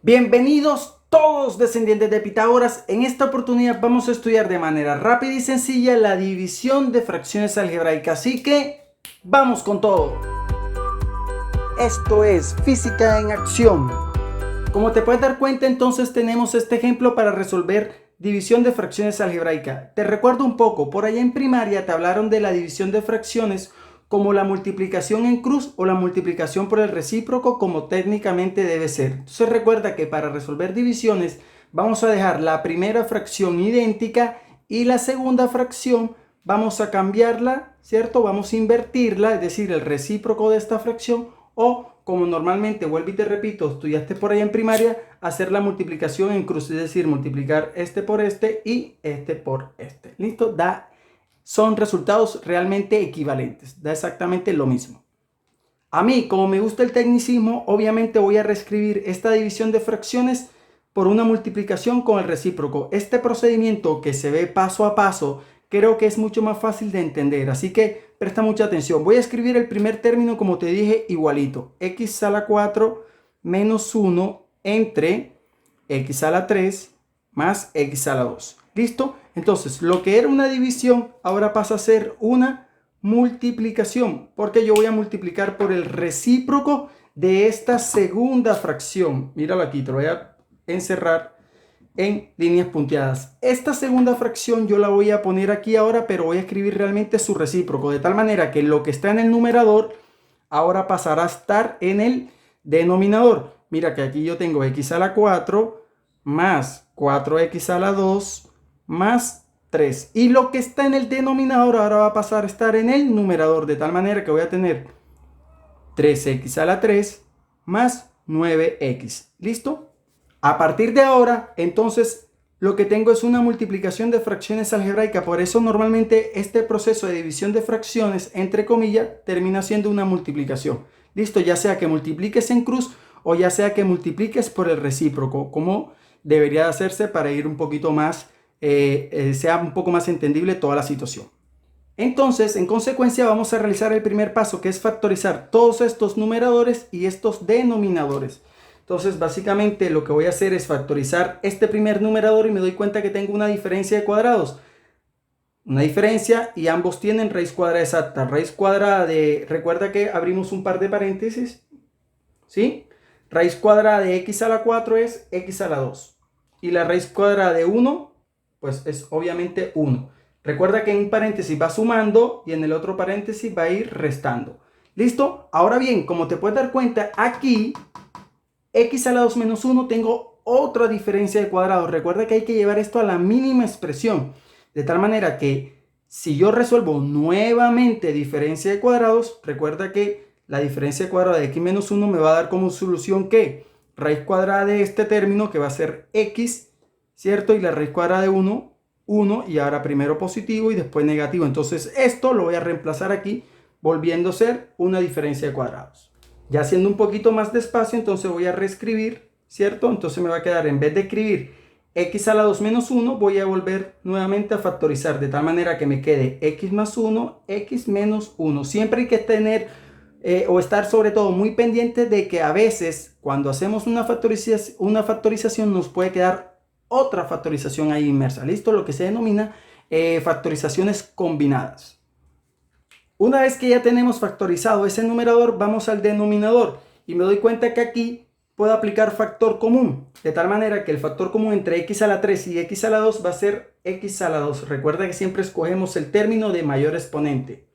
Bienvenidos todos descendientes de Pitágoras. En esta oportunidad vamos a estudiar de manera rápida y sencilla la división de fracciones algebraicas. Así que vamos con todo. Esto es Física en Acción. Como te puedes dar cuenta, entonces tenemos este ejemplo para resolver división de fracciones algebraica. Te recuerdo un poco, por allá en primaria te hablaron de la división de fracciones como la multiplicación en cruz o la multiplicación por el recíproco como técnicamente debe ser. Entonces recuerda que para resolver divisiones vamos a dejar la primera fracción idéntica y la segunda fracción vamos a cambiarla, ¿cierto? Vamos a invertirla, es decir, el recíproco de esta fracción, o como normalmente, vuelvo y te repito, estudiaste por ahí en primaria, hacer la multiplicación en cruz, es decir, multiplicar este por este y este por este. ¿Listo? Son resultados realmente equivalentes, da exactamente lo mismo. A mí, como me gusta el tecnicismo, obviamente voy a reescribir esta división de fracciones por una multiplicación con el recíproco. Este procedimiento que se ve paso a paso, creo que es mucho más fácil de entender, así que presta mucha atención. Voy a escribir el primer término, como te dije, igualito. X a la 4 menos 1 entre X a la 3 más X a la 2. ¿Listo? Entonces, lo que era una división ahora pasa a ser una multiplicación, porque yo voy a multiplicar por el recíproco de esta segunda fracción. Míralo aquí, te lo voy a encerrar en líneas punteadas. Esta segunda fracción yo la voy a poner aquí ahora, pero voy a escribir realmente su recíproco, de tal manera que lo que está en el numerador ahora pasará a estar en el denominador. Mira que aquí yo tengo x a la 4 más 4x a la 2 más 3. Y lo que está en el denominador ahora va a pasar a estar en el numerador, de tal manera que voy a tener 3x a la 3 más 9x. ¿Listo? A partir de ahora, entonces, lo que tengo es una multiplicación de fracciones algebraicas. Por eso normalmente este proceso de división de fracciones, entre comillas, termina siendo una multiplicación. ¿Listo? Ya sea que multipliques en cruz o ya sea que multipliques por el recíproco, como debería hacerse para ir un poquito más, sea un poco más entendible toda la situación. Entonces, en consecuencia, vamos a realizar el primer paso, que es factorizar todos estos numeradores y estos denominadores. Entonces, básicamente lo que voy a hacer es factorizar este primer numerador y me doy cuenta que tengo una diferencia de cuadrados. Una diferencia y ambos tienen raíz cuadrada exacta. Raíz cuadrada de, recuerda que abrimos un par de paréntesis, ¿sí? Raíz cuadrada de x a la 4 es x a la 2. Y la raíz cuadrada de 1, pues es obviamente 1. Recuerda que en un paréntesis va sumando y en el otro paréntesis va a ir restando. ¿Listo? Ahora bien, como te puedes dar cuenta, aquí x a la 2 menos 1 tengo otra diferencia de cuadrados. Recuerda que hay que llevar esto a la mínima expresión. De tal manera que si yo resuelvo nuevamente diferencia de cuadrados, recuerda que la diferencia de cuadrado de x menos 1 me va a dar como solución que raíz cuadrada de este término, que va a ser x, ¿cierto? Y la raíz cuadrada de 1, 1, y ahora primero positivo y después negativo. Entonces esto lo voy a reemplazar aquí, volviendo a ser una diferencia de cuadrados. Ya haciendo un poquito más despacio, entonces voy a reescribir, ¿cierto? Entonces me va a quedar, en vez de escribir x a la 2 menos 1, voy a volver nuevamente a factorizar, de tal manera que me quede x más 1, x menos 1. Siempre hay que tener o estar sobre todo muy pendiente de que a veces cuando hacemos una factorización nos puede quedar otra factorización ahí inmersa. ¿Listo? Lo que se denomina factorizaciones combinadas. Una vez que ya tenemos factorizado ese numerador, vamos al denominador y me doy cuenta que aquí puedo aplicar factor común, de tal manera que el factor común entre x a la 3 y x a la 2 va a ser x a la 2. Recuerda que siempre escogemos el término de mayor exponente.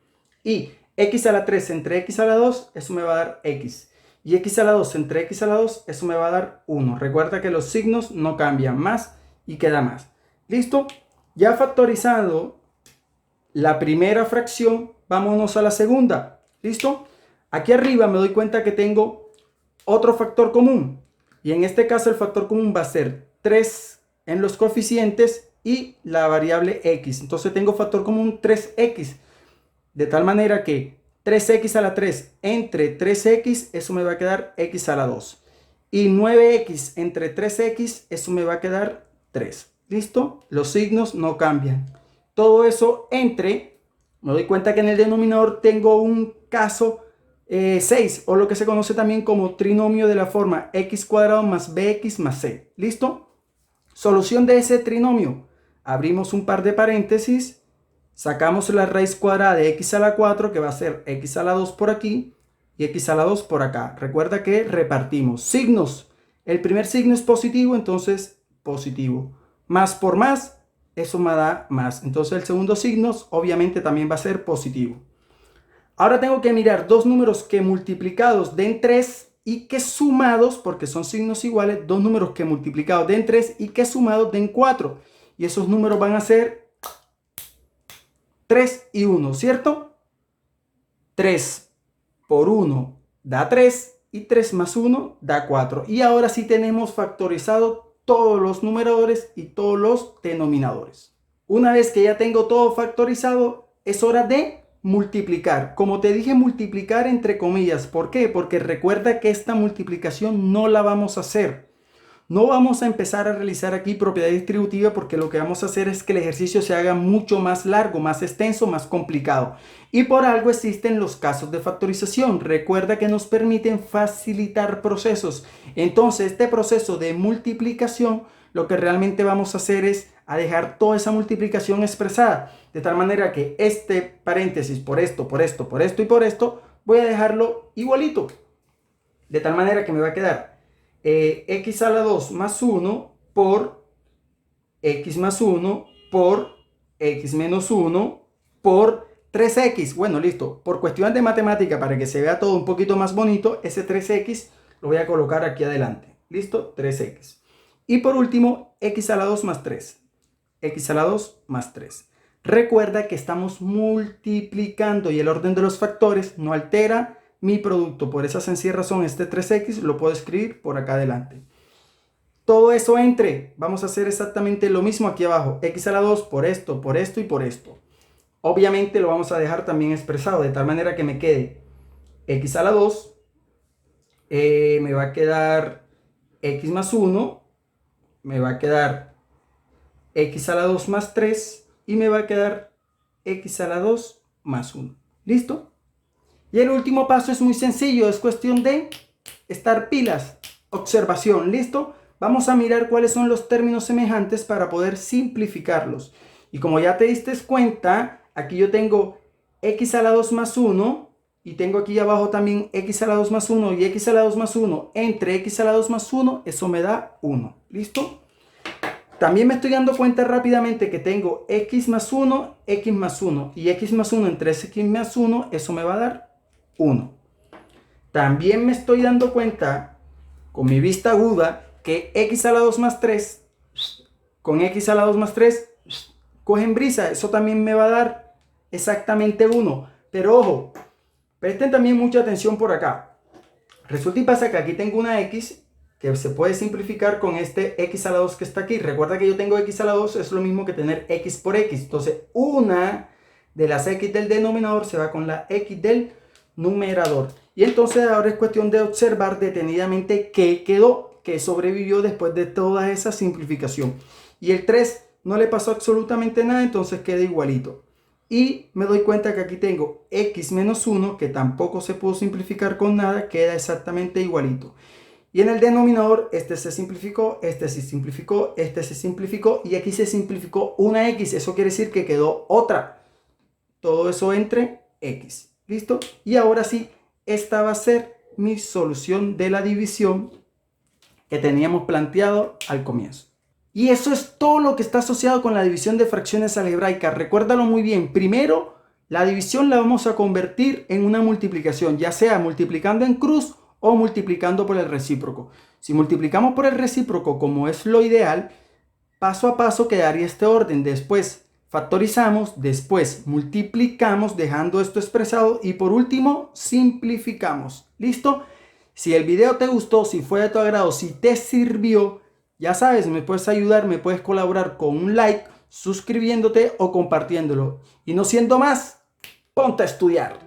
Y x a la 3 entre x a la 2, eso me va a dar x. Y x a la 2 entre x a la 2, eso me va a dar 1. Recuerda que los signos no cambian, más y queda más. ¿Listo? Ya factorizado la primera fracción, vámonos a la segunda. ¿Listo? Aquí arriba me doy cuenta que tengo otro factor común. Y en este caso el factor común va a ser 3 en los coeficientes y la variable x. Entonces tengo factor común 3x. De tal manera que 3x a la 3 entre 3x, eso me va a quedar x a la 2. Y 9x entre 3x, eso me va a quedar 3. ¿Listo? Los signos no cambian. Todo eso entre, me doy cuenta que en el denominador tengo un caso 6, o lo que se conoce también como trinomio de la forma x cuadrado más bx más c. ¿Listo? Solución de ese trinomio. Abrimos un par de paréntesis, sacamos la raíz cuadrada de x a la 4, que va a ser x a la 2 por aquí y x a la 2 por acá. Recuerda que repartimos signos. El primer signo es positivo, entonces positivo. Más por más, eso me da más. Entonces el segundo signo obviamente también va a ser positivo. Ahora tengo que mirar dos números que multiplicados den 3 y que sumados, porque son signos iguales, dos números que multiplicados den 3 y que sumados den 4. Y esos números van a ser 3 y 1, ¿cierto? 3 por 1 da 3 y 3 más 1 da 4. Y ahora sí tenemos factorizado todos los numeradores y todos los denominadores. Una vez que ya tengo todo factorizado, es hora de multiplicar. Como te dije, multiplicar entre comillas. ¿Por qué? Porque recuerda que esta multiplicación no la vamos a hacer. No vamos a empezar a realizar aquí propiedad distributiva, porque lo que vamos a hacer es que el ejercicio se haga mucho más largo, más extenso, más complicado. Y por algo existen los casos de factorización. Recuerda que nos permiten facilitar procesos. Entonces, este proceso de multiplicación, lo que realmente vamos a hacer es a dejar toda esa multiplicación expresada. De tal manera que este paréntesis por esto, por esto, por esto y por esto, voy a dejarlo igualito. De tal manera que me va a quedar x a la 2 más 1 por x más 1 por x menos 1 por 3x. Bueno, listo. Por cuestión de matemática, para que se vea todo un poquito más bonito, ese 3x lo voy a colocar aquí adelante. ¿Listo? 3x. Y por último, x a la 2 más 3. X a la 2 más 3. Recuerda que estamos multiplicando y el orden de los factores no altera mi producto. Por esa sencilla razón, este 3x lo puedo escribir por acá adelante. Todo eso entre, vamos a hacer exactamente lo mismo aquí abajo. X a la 2 por esto y por esto. Obviamente lo vamos a dejar también expresado de tal manera que me quede x a la 2. Me va a quedar x más 1. Me va a quedar x a la 2 más 3 y me va a quedar x a la 2 más 1. ¿Listo? Y el último paso es muy sencillo, es cuestión de estar pilas. Observación, ¿listo? Vamos a mirar cuáles son los términos semejantes para poder simplificarlos. Y como ya te diste cuenta, aquí yo tengo x a la 2 más 1 y tengo aquí abajo también x a la 2 más 1 y x a la 2 más 1 entre x a la 2 más 1, eso me da 1. ¿Listo? También me estoy dando cuenta rápidamente que tengo x más 1 y x más 1 entre x más 1, eso me va a dar 1. También me estoy dando cuenta con mi vista aguda que x a la 2 más 3 con x a la 2 más 3 cogen brisa, eso también me va a dar exactamente 1. Pero ojo, presten también mucha atención por acá. Resulta y pasa que aquí tengo una x que se puede simplificar con este x a la 2 que está aquí. Recuerda que yo tengo x a la 2, es lo mismo que tener x por x. Entonces, una de las x del denominador se va con la x del numerador. Y entonces ahora es cuestión de observar detenidamente qué quedó, qué sobrevivió después de toda esa simplificación. Y el 3 no le pasó absolutamente nada, entonces queda igualito. Y me doy cuenta que aquí tengo x menos 1, que tampoco se pudo simplificar con nada, queda exactamente igualito. Y en el denominador, este se simplificó, este se simplificó, este se simplificó y aquí se simplificó una x. Eso quiere decir que quedó otra. Todo eso entre x. ¿Listo? Y ahora sí, esta va a ser mi solución de la división que teníamos planteado al comienzo. Y eso es todo lo que está asociado con la división de fracciones algebraicas. Recuérdalo muy bien. Primero, la división la vamos a convertir en una multiplicación, ya sea multiplicando en cruz o multiplicando por el recíproco. Si multiplicamos por el recíproco, como es lo ideal, paso a paso quedaría este orden. Después factorizamos, después multiplicamos dejando esto expresado y por último simplificamos. ¿Listo? Si el video te gustó, si fue de tu agrado, si te sirvió, ya sabes, me puedes ayudar, me puedes colaborar con un like, suscribiéndote o compartiéndolo. Y no siendo más, ponte a estudiar.